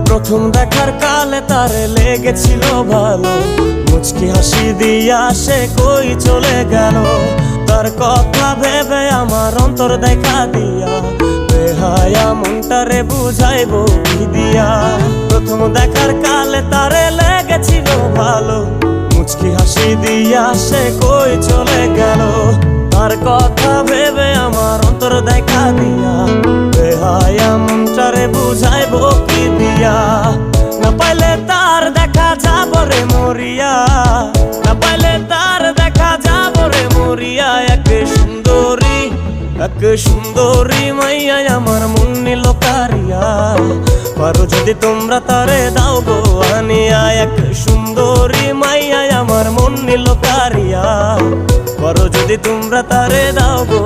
প্রথম দেখার কালে তারে লেগেছিল ভালো, মুচকি হাসি দিয়া সে কই চলে গেল। তার কথা ভেবে আমার অন্তর দেখা দিয়া, বেহায়া মনটারে বুঝাইবো কি দিয়া। প্রথম দেখার কালে তারে লেগেছিল ভালো, মুচকি হাসি দিয়া সে কই চলে গেল। তার কথা ভেবে আমার অন্তর দেখা দিয়া, বেহায়া মনটারে বুঝাইবো কি দিয়া। না পাইলে তার দেখা যাব রে মরিয়া, না পাইলে তার দেখা যাব রে মরিয়া। এক সুন্দরী মাইয়া আমার মন নিল কারিয়া, পারো যদি তোমরা তারে দাও গো আনিয়া। এক সুন্দরী মাইয়া আমার মন নিল কারিয়া, পারো যদি তোমরা তারে দাও গো